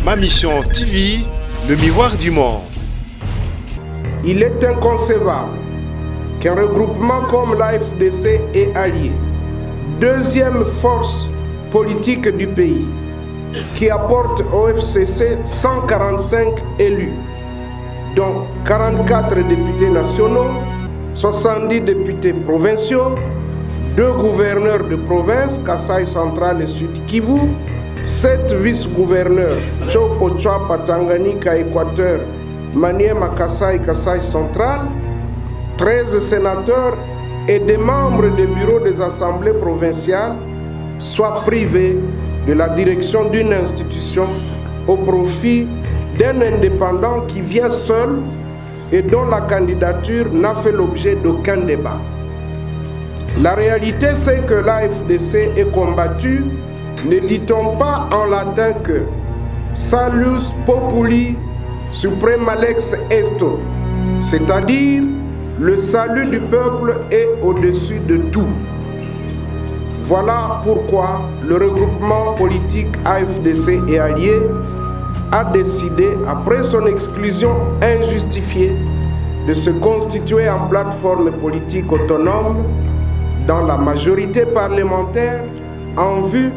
Ma Mission TV, le miroir du monde. Il est inconcevable qu'un regroupement comme l'AFDC et alliés, deuxième force politique du pays, qui apporte au FCC 145 élus, dont 44 députés nationaux, 70 députés provinciaux, 2 gouverneurs de province, Kasaï central et Sud Kivu, 7 vice-gouverneurs, Chopo Chapa, Tanganyika, Équateur, Maniema, Kasaï, Kasaï central, 13 sénateurs et des membres des bureaux des assemblées provinciales soient privés de la direction d'une institution au profit d'un indépendant qui vient seul et dont la candidature n'a fait l'objet d'aucun débat. La réalité, c'est que l'AFDC est combattue, ne dit-on pas en latin que Salus Populi Suprema Lex Esto, c'est-à-dire le salut du peuple est au-dessus de tout. Voilà pourquoi le regroupement politique AFDC et alliés a décidé, après son exclusion injustifiée, de se constituer en plateforme politique autonome dans la majorité parlementaire en vue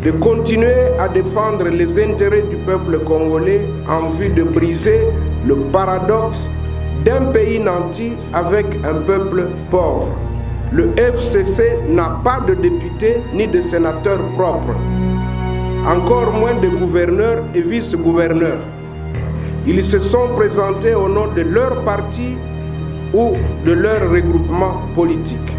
de continuer à défendre les intérêts du peuple congolais en vue de briser le paradoxe d'un pays nanti avec un peuple pauvre. Le FCC n'a pas de députés ni de sénateurs propres, encore moins de gouverneurs et vice-gouverneurs. Ils se sont présentés au nom de leur parti ou de leur regroupement politique.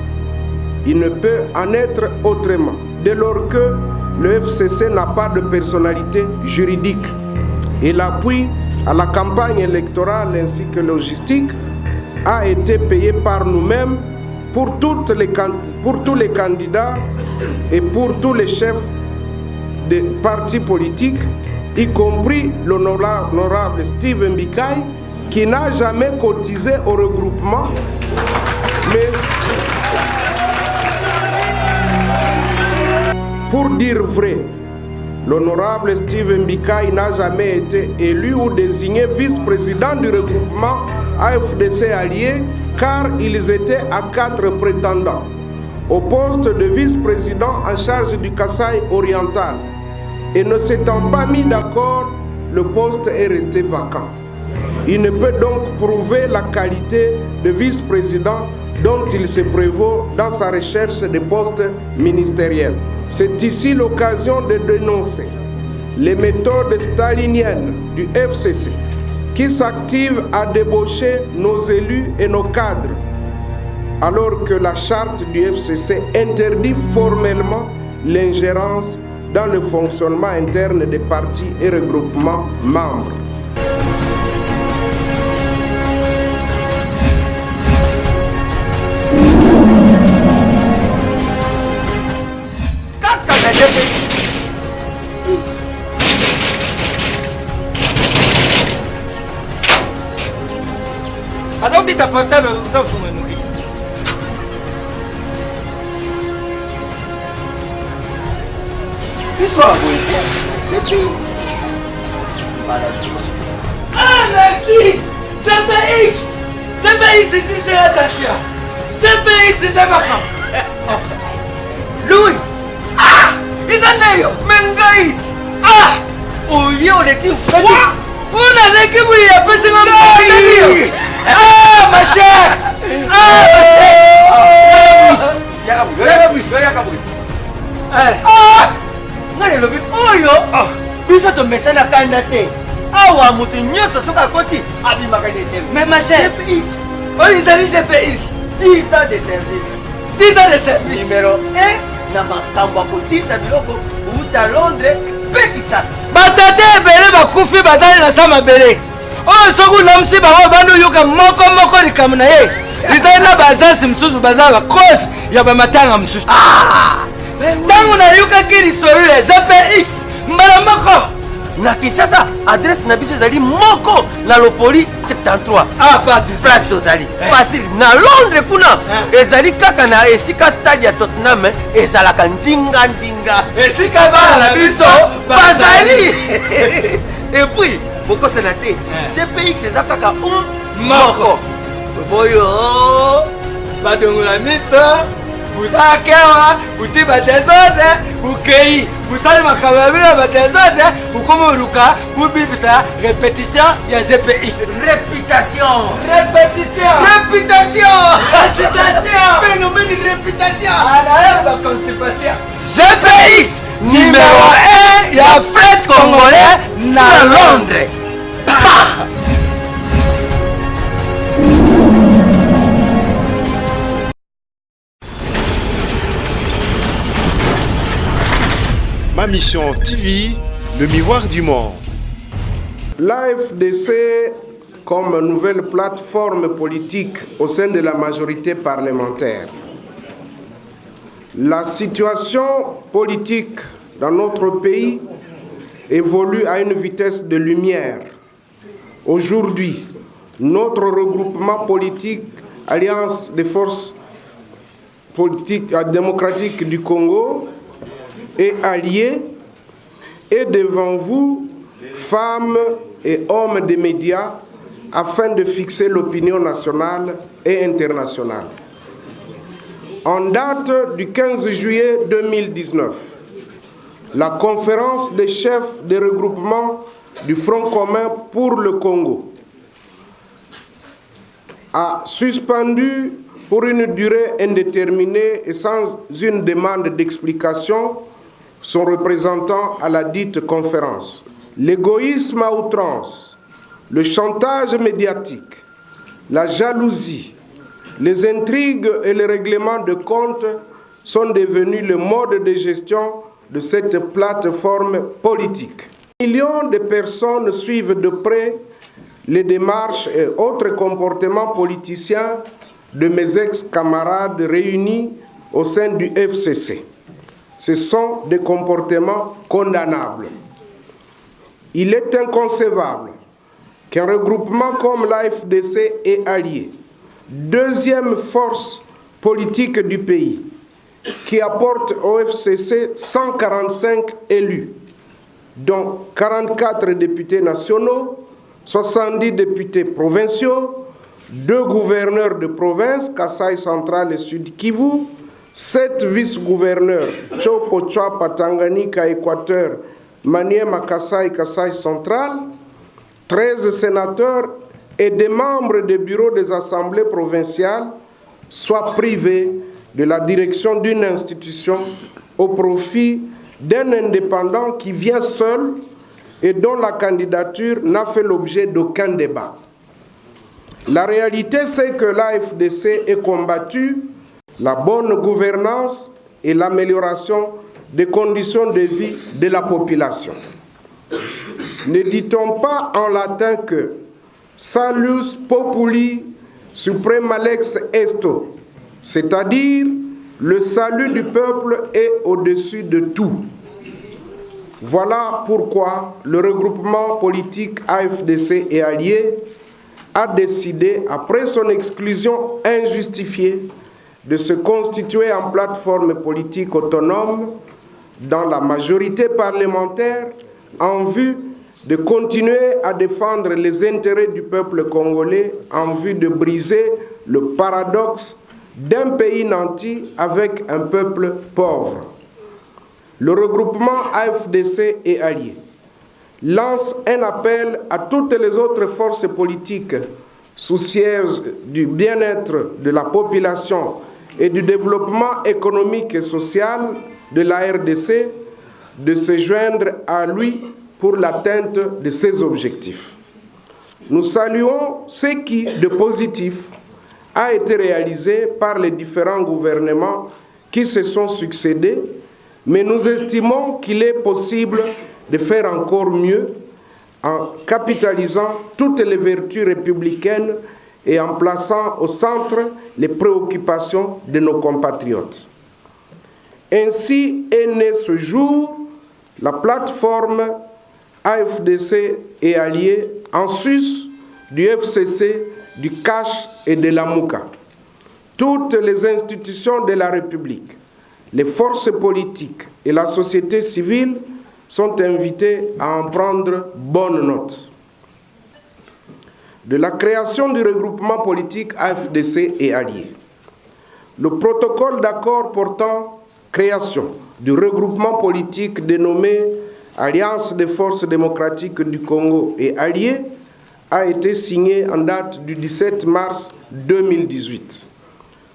Il ne peut en être autrement, dès lors que le FCC n'a pas de personnalité juridique et l'appui à la campagne électorale ainsi que logistique a été payé par nous-mêmes pour tous les candidats et pour tous les chefs des partis politiques, y compris l'honorable Steve Mbikai, qui n'a jamais cotisé au regroupement, mais pour dire vrai, l'honorable Steve Mbikai n'a jamais été élu ou désigné vice-président du regroupement AFDC allié, car ils étaient à 4 prétendants au poste de vice-président en charge du Kasaï oriental. Et ne s'étant pas mis d'accord, le poste est resté vacant. Il ne peut donc prouver la qualité de vice-président dont il se prévaut dans sa recherche des postes ministériels. C'est ici l'occasion de dénoncer les méthodes staliniennes du FCC qui s'activent à débaucher nos élus et nos cadres, alors que la charte du FCC interdit formellement l'ingérence dans le fonctionnement interne des partis et regroupements membres. Azambi ta portable za funga nuki. Isso c'est vite. Ah merci. CPX. CPX ici c'est la Tatia. CPX c'est Tabaka. Louis. Ah, Isaneyo. Mengait. Ah, oh yo l'équipe. On a l'équipe où il y a pas ce moment. Ah ma chère. Ah ma chère. Ah, ngale lobi oyo. Biso to mesana kanda te. Awa mutu nyoso soka koti abimaka de service. Mais ma chère. CPX. Oh ils allaient GPX. 10 ans de service. 10 ans de service. Numéro 1 na makambo kotinda biloko uta Londres peki sasa. Batate ebele bakufi batali na sama bele. Oh soku namsi bango bandu yuka moko likamu na ye. Izali na bajansi msusu bazala cause ya bamatanga msusu. Ah! Tangu na yuka kiri sorule GPX mbala moko. Na Kinshasa adresse na biso ezali moko na Lopoli 73. Ah parti place tozali. Facile na Londres kuna ezali kaka na esika stade ya Tottenham ezalaka ndinga. Esika bana na biso bazali. Et puis, pourquoi c'est la tête? GPX, c'est ça, kaka, Moko. Boyo. Badongola miso. Busakewa. Buti batezode. Bukei. Busali makamabila batezode. Bukomoruka. Bubibisa. Répétition. Ya GPX. Réputation. Répétition. Réputation. Récitation. Phénomène de réputation. Anaël va constipation. GPX. Numéro 1. Ya fête congolais. Na Londres. Ma mission TV, le miroir du monde. L'AFDC, comme nouvelle plateforme politique au sein de la majorité parlementaire. La situation politique dans notre pays évolue à une vitesse de lumière. Aujourd'hui, notre regroupement politique, Alliance des forces politiques démocratiques du Congo, et alliés, et devant vous, femmes et hommes des médias, afin de fixer l'opinion nationale et internationale. En date du 15 juillet 2019, la conférence des chefs des regroupements du Front commun pour le Congo a suspendu pour une durée indéterminée et sans une demande d'explication son représentant à la dite conférence. L'égoïsme à outrance, le chantage médiatique, la jalousie, les intrigues et les règlements de comptes sont devenus le mode de gestion de cette plateforme politique. Millions de personnes suivent de près les démarches et autres comportements politiciens de mes ex-camarades réunis au sein du FCC. Ce sont des comportements condamnables. Il est inconcevable qu'un regroupement comme l'AFDC et alliés, deuxième force politique du pays, qui apporte au FCC 145 élus, dont 44 députés nationaux, 70 députés provinciaux, 2 gouverneurs de province, Kasaï central et Sud Kivu, 7 vice-gouverneurs, Chopo Chapa, Tanganyika, Équateur, Maniema, Kasaï, Kasaï central, 13 sénateurs et des membres des bureaux des assemblées provinciales soient privés de la direction d'une institution au profit d'un indépendant qui vient seul et dont la candidature n'a fait l'objet d'aucun débat. La réalité, c'est que l'AFDC est combattue la bonne gouvernance et l'amélioration des conditions de vie de la population. Ne dit-on pas en latin que Salus populi suprema lex esto, c'est-à-dire le salut du peuple est au-dessus de tout. Voilà pourquoi le regroupement politique AFDC et alliés a décidé, après son exclusion injustifiée, de se constituer en plateforme politique autonome dans la majorité parlementaire en vue de continuer à défendre les intérêts du peuple congolais en vue de briser le paradoxe d'un pays nanti avec un peuple pauvre. Le regroupement AFDC et alliés lance un appel à toutes les autres forces politiques soucieuses du bien-être de la population et du développement économique et social de la RDC de se joindre à lui pour l'atteinte de ses objectifs. Nous saluons ce qui, de positif, a été réalisé par les différents gouvernements qui se sont succédés, mais nous estimons qu'il est possible de faire encore mieux en capitalisant toutes les vertus républicaines et en plaçant au centre les préoccupations de nos compatriotes. Ainsi est né ce jour la plateforme AFDC et alliés en sus du FCC, du CACH et de la MOUCA. Toutes les institutions de la République, les forces politiques et la société civile sont invités à en prendre bonne note. De la création du regroupement politique AFDC et alliés. Le protocole d'accord portant création du regroupement politique dénommé Alliance des forces démocratiques du Congo et alliés a été signé en date du 17 mars 2018.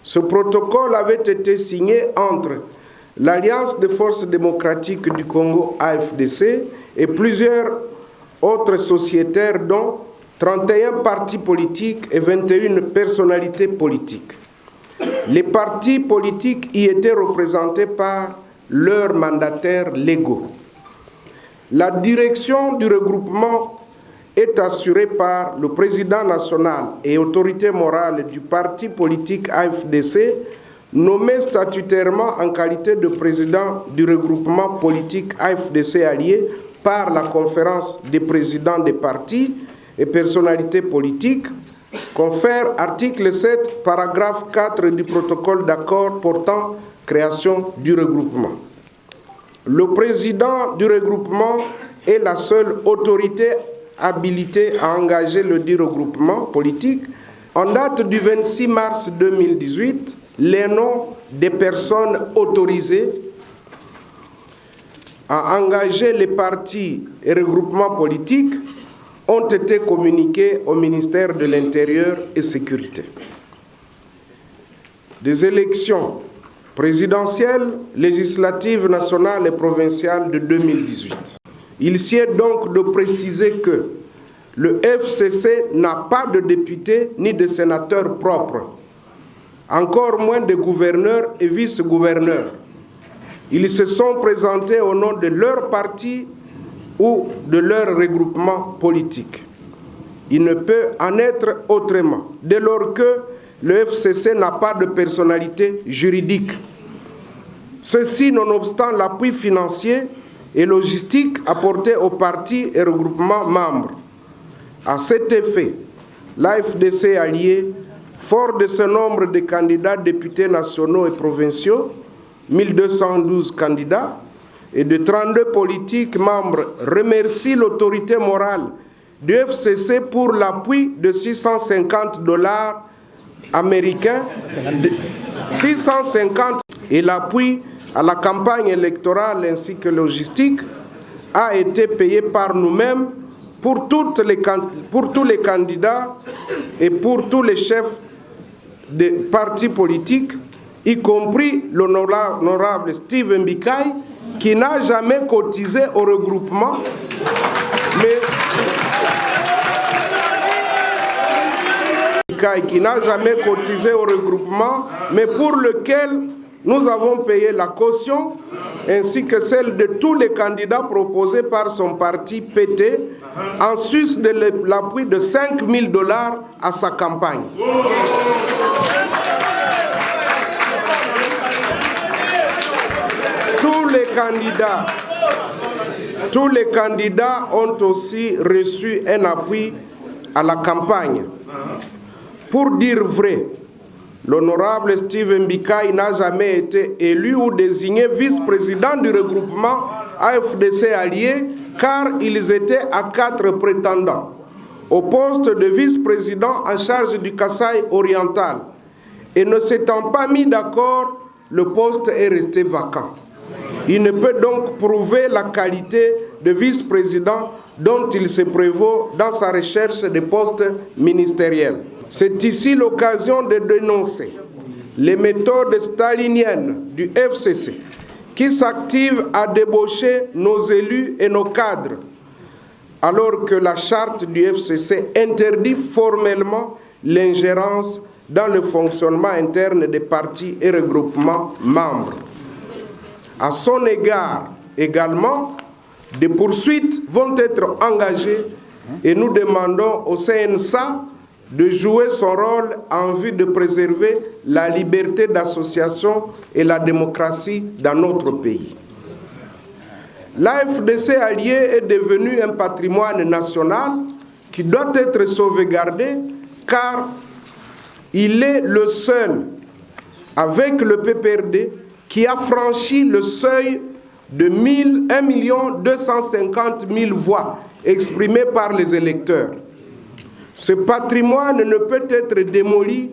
Ce protocole avait été signé entre l'Alliance des forces démocratiques du Congo AFDC et plusieurs autres sociétaires dont 31 partis politiques et 21 personnalités politiques. Les partis politiques y étaient représentés par leurs mandataires légaux. La direction du regroupement est assurée par le président national et autorité morale du parti politique AFDC, nommé statutairement en qualité de président du regroupement politique AFDC allié par la conférence des présidents des partis et personnalités politiques, confère article 7, paragraphe 4 du protocole d'accord portant création du regroupement. Le président du regroupement est la seule autorité habilitée à engager le dit regroupement politique. En date du 26 mars 2018, les noms des personnes autorisées à engager les partis et regroupements politiques ont été communiqués au ministère de l'Intérieur et Sécurité. Des élections présidentielles, législatives, nationales et provinciales de 2018. Il sied donc de préciser que le FCC n'a pas de députés ni de sénateurs propres, encore moins de gouverneurs et vice-gouverneurs. Ils se sont présentés au nom de leur parti ou de leur regroupement politique. Il ne peut en être autrement, dès lors que le FCC n'a pas de personnalité juridique. Ceci nonobstant l'appui financier et logistique apporté aux partis et regroupements membres. À cet effet, l'AFDC allié, fort de ce nombre de candidats députés nationaux et provinciaux, 1212 candidats, et de 32 politiques membres, remercie l'autorité morale du FCC pour l'appui de $650 américains, 650, et l'appui à la campagne électorale ainsi que logistique a été payé par nous-mêmes pour tous les candidats et pour tous les chefs des partis politiques, y compris l'honorable Steve Mbikai, qui n'a jamais cotisé au regroupement, mais pour lequel nous avons payé la caution, ainsi que celle de tous les candidats proposés par son parti PT, en sus de l'appui de $5,000 à sa campagne. Tous les candidats ont aussi reçu un appui à la campagne. Pour dire vrai, l'honorable Steve Mbikai n'a jamais été élu ou désigné vice-président du regroupement AFDC allié, car ils étaient à 4 prétendants. Au poste de vice-président en charge du Kasaï oriental, et ne s'étant pas mis d'accord, le poste est resté vacant. Il ne peut donc prouver la qualité de vice-président dont il se prévaut dans sa recherche des postes ministériels. C'est ici l'occasion de dénoncer les méthodes staliniennes du FCC qui s'activent à débaucher nos élus et nos cadres, alors que la charte du FCC interdit formellement l'ingérence dans le fonctionnement interne des partis et regroupements membres. À son égard également, des poursuites vont être engagées et nous demandons au CNSA de jouer son rôle en vue de préserver la liberté d'association et la démocratie dans notre pays. L'AFDC allié est devenu un patrimoine national qui doit être sauvegardé car il est le seul, avec le PPRD, qui a franchi le seuil de 1 250 000 voix exprimées par les électeurs. Ce patrimoine ne peut être démoli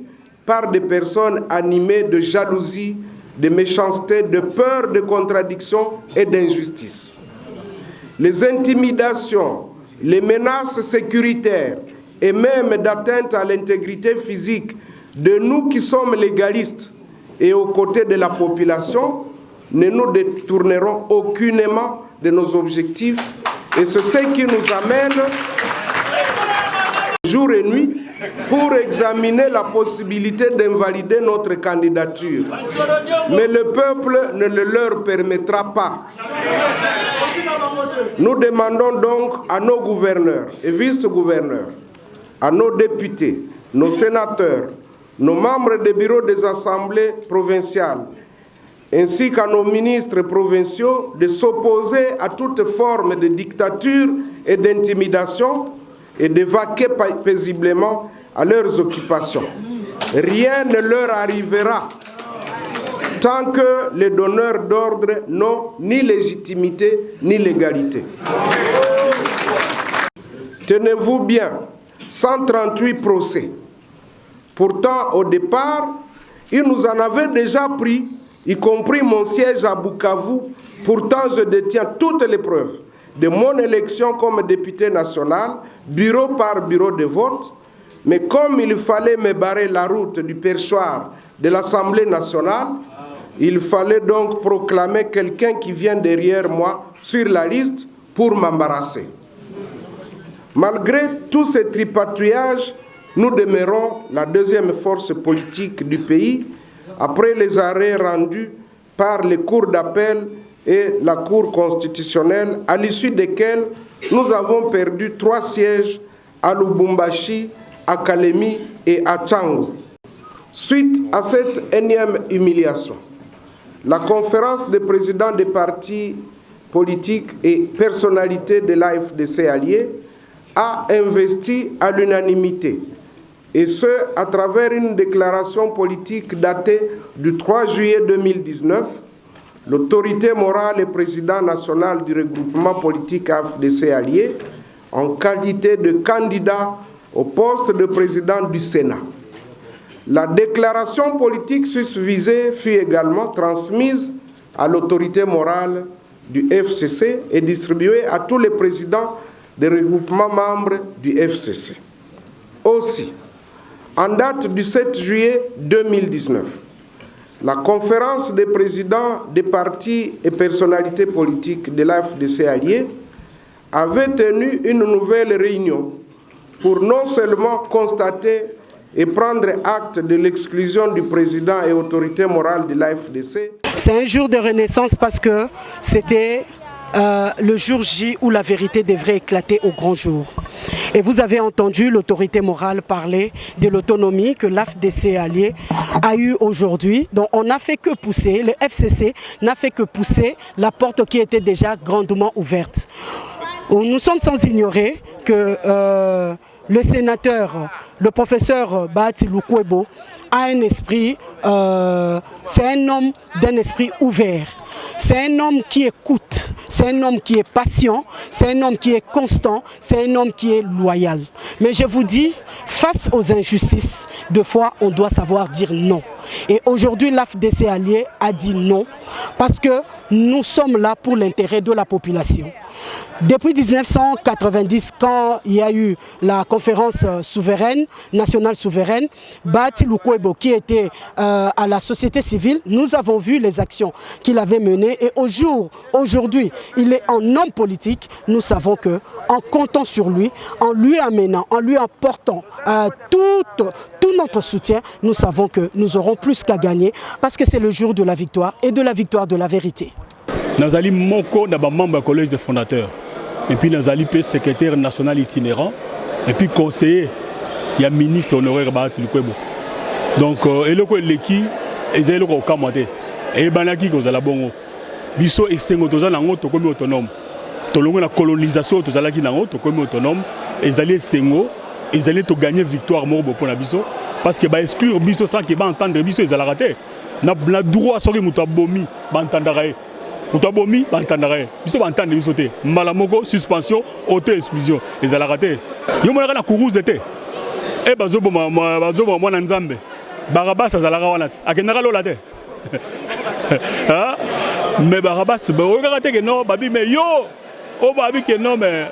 par des personnes animées de jalousie, de méchanceté, de peur, de contradiction et d'injustice. Les intimidations, les menaces sécuritaires et même d'atteinte à l'intégrité physique de nous qui sommes légalistes et aux côtés de la population ne nous détourneront aucunement de nos objectifs et c'est ce qui nous amène jour et nuit pour examiner la possibilité d'invalider notre candidature. Mais le peuple ne le leur permettra pas. Nous demandons donc à nos gouverneurs et vice-gouverneurs, à nos députés, nos sénateurs, nos membres des bureaux des assemblées provinciales, ainsi qu'à nos ministres provinciaux de s'opposer à toute forme de dictature et d'intimidation et de vaquer paisiblement à leurs occupations. Rien ne leur arrivera tant que les donneurs d'ordre n'ont ni légitimité ni légalité. Tenez-vous bien, 138 procès. Pourtant, au départ, ils nous en avaient déjà pris, y compris mon siège à Bukavu. Pourtant, je détiens toutes les preuves de mon élection comme député national, bureau par bureau de vote. Mais comme il fallait me barrer la route du perchoir de l'Assemblée nationale, il fallait donc proclamer quelqu'un qui vient derrière moi sur la liste pour m'embarrasser. Malgré tous ces tripatouillages, nous demeurons la deuxième force politique du pays après les arrêts rendus par les cours d'appel et la Cour constitutionnelle, à l'issue desquels nous avons perdu 3 sièges à Lubumbashi, à Kalemi et à Tchango. Suite à cette énième humiliation, la conférence des présidents des partis politiques et personnalités de l'AFDC alliés a investi à l'unanimité, et ce, à travers une déclaration politique datée du 3 juillet 2019, l'autorité morale et président national du regroupement politique AFDC allié en qualité de candidat au poste de président du Sénat. La déclaration politique susvisée fut également transmise à l'autorité morale du FCC et distribuée à tous les présidents des regroupements membres du FCC. Aussi, en date du 7 juillet 2019, la conférence des présidents des partis et personnalités politiques de l'AFDC allié avait tenu une nouvelle réunion pour non seulement constater et prendre acte de l'exclusion du président et autorité morale de l'AFDC. C'est un jour de renaissance parce que c'était le jour J où la vérité devrait éclater au grand jour. Et vous avez entendu l'autorité morale parler de l'autonomie que l'AFDC allié a eue aujourd'hui. Donc on n'a fait que pousser, le FCC n'a fait que pousser la porte qui était déjà grandement ouverte. Nous sommes sans ignorer que le sénateur, le professeur Bahati Lukwebo, a un esprit, c'est un homme d'un esprit ouvert. C'est un homme qui écoute, c'est un homme qui est patient, c'est un homme qui est constant, c'est un homme qui est loyal. Mais je vous dis, face aux injustices, deux fois, on doit savoir dire non. Et aujourd'hui, l'AFDC allié a dit non, parce que nous sommes là pour l'intérêt de la population. Depuis 1990, quand il y a eu la conférence souveraine, nationale souveraine, Bahati Lukwebo, qui était à la société civile, nous avons vu les actions qu'il avait menées. Et aujourd'hui, il est en homme politique. Nous savons que, en comptant sur lui, en lui amenant, en lui apportant tout notre soutien, nous savons que nous aurons plus qu'à gagner, parce que c'est le jour de la victoire et de la victoire de la vérité. Nazali Moko d'abord membre du collège des fondateurs et puis Nazali secrétaire national itinérant et puis conseiller il y a ministre honoraire Bahati Lukwebo. Donc eloko leki ezelo ko kamate et banaki ko zala bongo biso esengo toza nango to komi autonome tolongo na colonisation to zala ki nango to komi autonome ezali esengo ezali to gagner victoire moko pour na biso parce que ba exclure biso sans que ba entendre biso ezala raté na droit soki muto abomi ba entendra. Utabomi, bantandare. Biso bantande biso te. Malamoko, suspension, auto-exclusion. Les ala raté. Yo mona na kuruze te. E bazobo mwana nzambe. Barabas azalaka wana ti. Akendaka lola te. Hein? Mais Barabas, ba raté que non, babi mais yo. O babi que non mais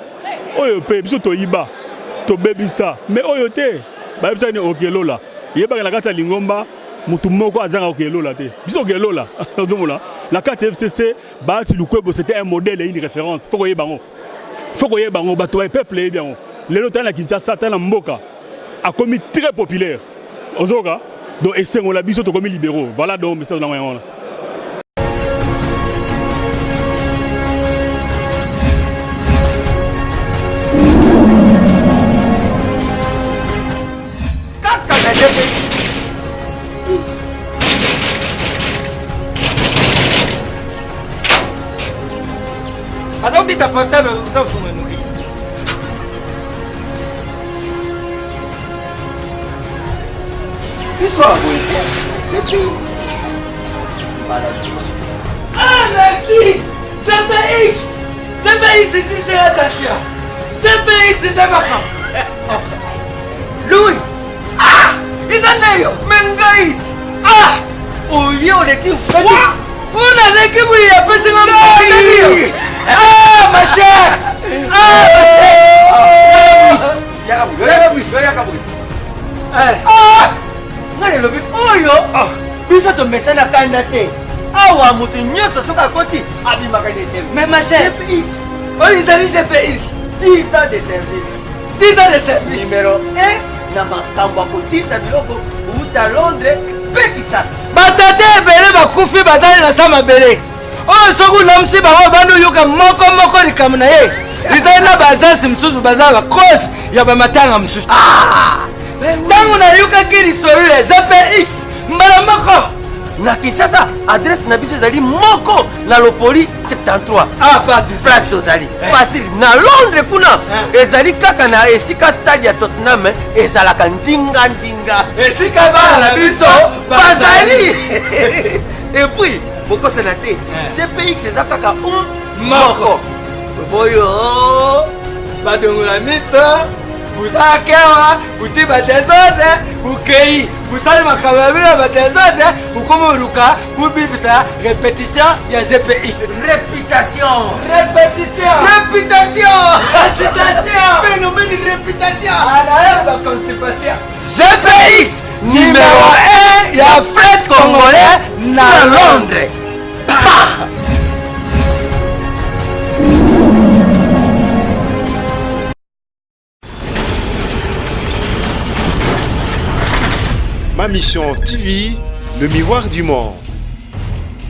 oyo pe biso to yiba. To bebisa. Mais oyo te. Ba bisa ni okelola. Yeba la kata lingomba. Mutu moko azanga okelola te. Biso okelola. Ozomona. La carte FCC, c'était un modèle et une référence. Faut que bango. Faut que bango bato et peuple et bien. Les lotins la Kinshasa, la Mboka a commis très populaire. Ozoka. Donc et c'est on l'a biso to commis libéraux. Voilà donc message dans moi. Asa ubita portable usafunga nuki. Isso c'est vite. Ah merci. CPX. CPX ici c'est la Tatia. CPX c'est Tabaka. Louis. Ah, Isaneyo. Mengait. Ah. Oh yo l'équipe. Una l'équipe où il y a pas ce moment. Ah ma chère. Ah ngane lobi oyo biso tomesana kanda te awa moto nyonso soki akoti abimaka de mais ma chère CPX oh ils allaient GPS 10 ans de service 10 ans de service numéro 1 na makambo ya kotinda biloko uta Londres mpe Kisasa batate ebele bakufi batali na sa mabele oyo soki olamusi bango bandi oyoka moko likambo na ye ezali na baagence mosusu baza bakose ya bamatanga mosusu ntango nayokaki lisolule GPX mbala moko na Kisasa adresse na biso ezali moko na Lopoli 73 place tozali facile na Londres kuna ezali kaka na esika stade ya Tottenham ezalaka ndinga esika bana na biso bazali et puis bokosana te GPX eza kaka moko boyo badongola miso busakewa buti badesordre bukei busali makambo ya bino badesordre bukomoluka bubibisa répétition ya GPX réputation phénomène de réputation anayo baconstipation GPX numéro 1 ya fête congolais na Londres. Ma mission TV, le miroir du monde.